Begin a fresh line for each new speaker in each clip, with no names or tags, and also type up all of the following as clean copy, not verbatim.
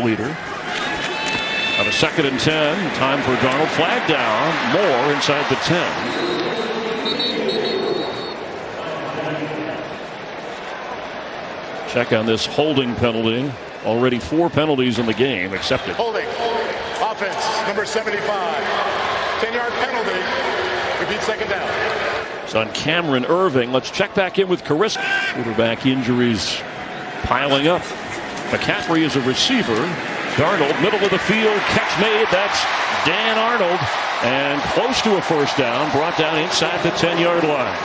leader. On a 2nd and 10, time for Darnold. Flag down. Moore inside the 10. Check on this holding penalty. Already 4 penalties in the game accepted.
Holding. Offense, number 75. 10-yard penalty. Repeat 2nd down.
It's on Cameron Irving. Let's check back in with Carissa. Quarterback injuries piling up. McCaffrey is a receiver. Darnold, middle of the field, catch made. That's Dan Arnold. And close to a 1st down, brought down inside the 10-yard line.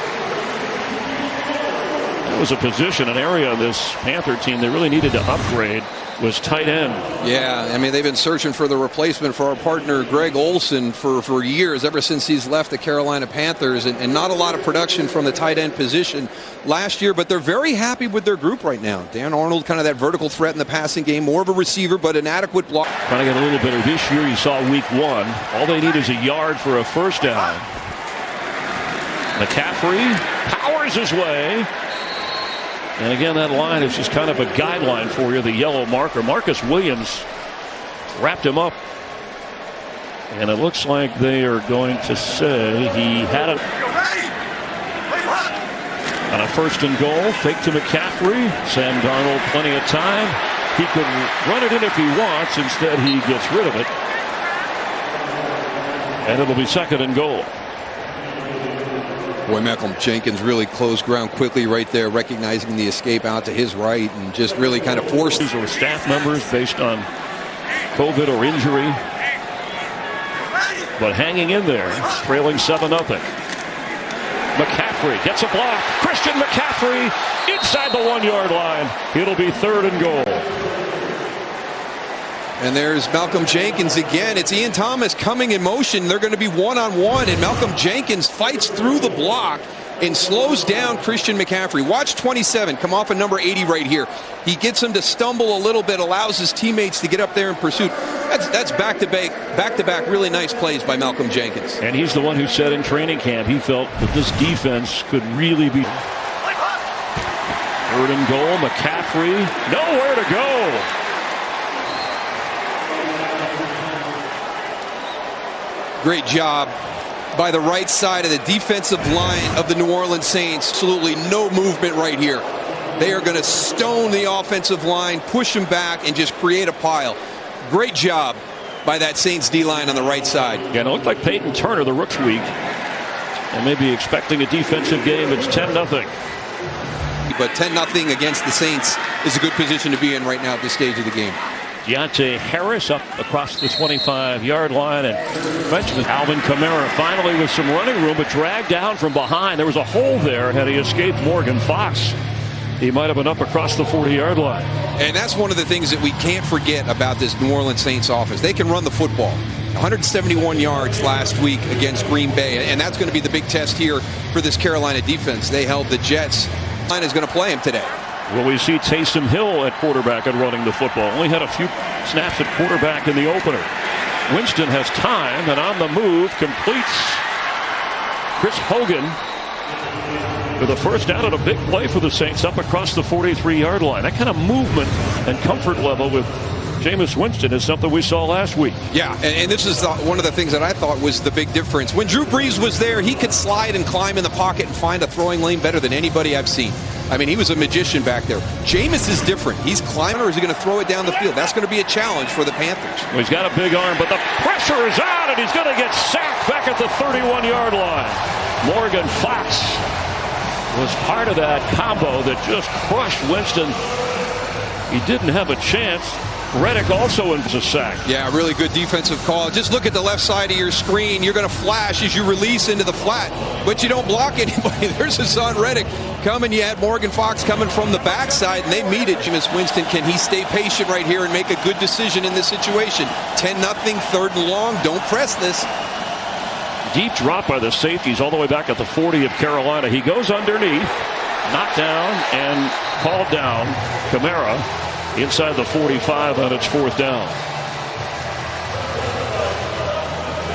That was a position, an area of this Panther team they really needed to upgrade, was tight end.
Yeah, I mean, they've been searching for the replacement for our partner Greg Olsen for years, ever since he's left the Carolina Panthers, and not a lot of production from the tight end position last year, but they're very happy with their group right now. Dan Arnold, kind of that vertical threat in the passing game, more of a receiver, but an adequate block.
Trying to get a little bit of this year. You saw week 1. All they need is a yard for a 1st down. McCaffrey powers his way. And again, that line is just kind of a guideline for you, the yellow marker. Marcus Williams wrapped him up. And it looks like they are going to say he had it. On a 1st and goal, fake to McCaffrey. Sam Darnold, plenty of time. He could run it in if he wants. Instead, he gets rid of it. And it'll be 2nd and goal.
Boy, Malcolm Jenkins really closed ground quickly right there, recognizing the escape out to his right and just really kind of forced.
Or staff members based on COVID or injury. But hanging in there, trailing 7-0. McCaffrey gets a block. Christian McCaffrey inside the 1-yard line. It'll be 3rd and goal.
And there's Malcolm Jenkins again. It's Ian Thomas coming in motion. They're going to be one-on-one, and Malcolm Jenkins fights through the block and slows down Christian McCaffrey. Watch 27 come off of number 80 right here. He gets him to stumble a little bit, allows his teammates to get up there in pursuit. That's back-to-back really nice plays by Malcolm Jenkins.
And he's the one who said in training camp he felt that this defense could really be. 3rd and goal. McCaffrey nowhere to go.
Great job by the right side of the defensive line of the New Orleans Saints. Absolutely no movement right here. They are going to stone the offensive line, push them back, and just create a pile. Great job by that Saints D-line on the right side.
Yeah, and it looked like Peyton Turner, the rook's week, and maybe expecting a defensive game. It's 10-0.
But 10-0 against the Saints is a good position to be in right now at this stage of the game.
Deontay Harris up across the 25-yard line, and Frenchman Alvin Kamara finally with some running room, but dragged down from behind. There was a hole there had he escaped Morgan Fox. He might have been up across the 40-yard line.
And that's one of the things that we can't forget about this New Orleans Saints offense. They can run the football. 171 yards last week against Green Bay, and that's going to be the big test here for this Carolina defense. They held the Jets. Line is going to play him today.
Will we see Taysom Hill at quarterback and running the football? Only had a few snaps at quarterback in the opener. Winston has time, and on the move completes. Chris Hogan with a 1st down and a big play for the Saints up across the 43-yard line. That kind of movement and comfort level with Jameis Winston is something we saw last week.
Yeah, and this is one of the things that I thought was the big difference. When Drew Brees was there, he could slide and climb in the pocket and find a throwing lane better than anybody I've seen. I mean, he was a magician back there. Jameis is different. He's climbing, or is he going to throw it down the field? That's going to be a challenge for the Panthers.
Well, he's got a big arm, but the pressure is on, and he's going to get sacked back at the 31-yard line. Morgan Fox was part of that combo that just crushed Winston. He didn't have a chance. Reddick also in a sack.
Yeah, really good defensive call. Just look at the left side of your screen. You're going to flash as you release into the flat, but you don't block anybody. There's Hassan Reddick coming. You had Morgan Fox coming from the backside, and they meet it. Jameis Winston, can he stay patient right here and make a good decision in this situation? 10-0, 3rd and long. Don't press this.
Deep drop by the safeties all the way back at the 40 of Carolina. He goes underneath, knocked down, and called down. Kamara inside the 45 on its 4th down.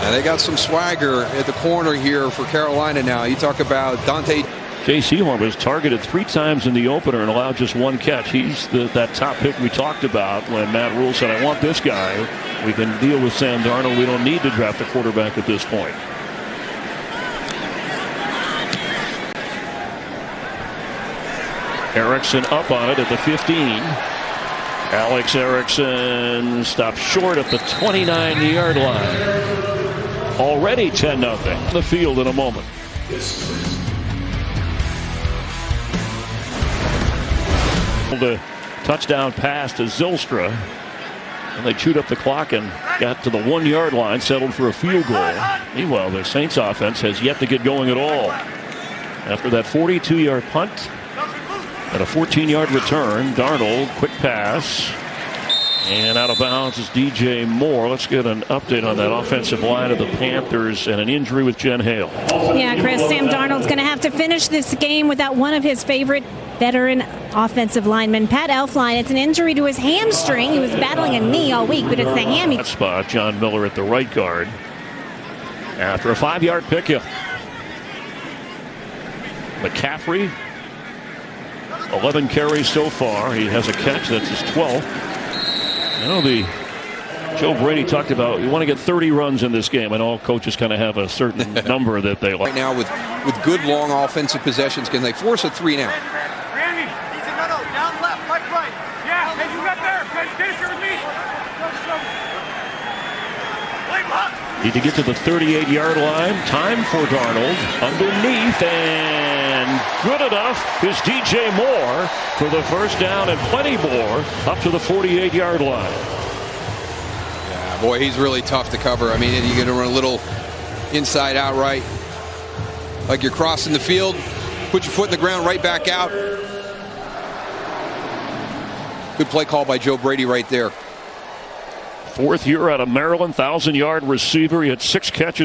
And they got some swagger at the corner here for Carolina now. You talk about Dante.
J.C. Horn was targeted 3 times in the opener and allowed just 1 catch. He's that top pick we talked about when Matt Rule said, I want this guy. We can deal with Sam Darnold. We don't need to draft a quarterback at this point. Erickson up on it at the 15. Alex Erickson stopped short at the 29-yard line. Already 10-0. The field in a moment. The touchdown pass to Zylstra. And they chewed up the clock and got to the 1-yard line, settled for a field goal. Meanwhile, the Saints offense has yet to get going at all. After that 42-yard punt and a 14-yard return, Darnold, quick pass. And out of bounds is DJ Moore. Let's get an update on that offensive line of the Panthers and an injury with Jen Hale.
Yeah, Chris, Sam Darnold's going to have to finish this game without one of his favorite veteran offensive linemen, Pat Elflein. It's an injury to his hamstring. He was battling a knee all week, but it's the hammy.
That spot, John Miller at the right guard. After a 5-yard pickup. McCaffrey, 11 carries so far. He has a catch. That's his 12th. I know Joe Brady talked about you want to get 30 runs in this game. I know all coaches kind of have a certain number that they like.
Right now with good long offensive possessions, can they force a 3 now?
Randy, no, down left, right. Yeah, hey, you got there. Finish with me.
Need to get to the 38-yard line. Time for Darnold. Underneath and good enough is DJ Moore for the first down and plenty more up to the 48-yard line.
Yeah, boy, he's really tough to cover. I mean, you're going to run a little inside out right. Like you're crossing the field, put your foot in the ground, right back out. Good play call by Joe Brady right there.
4th year out of Maryland, 1,000-yard receiver. He had 6 catches.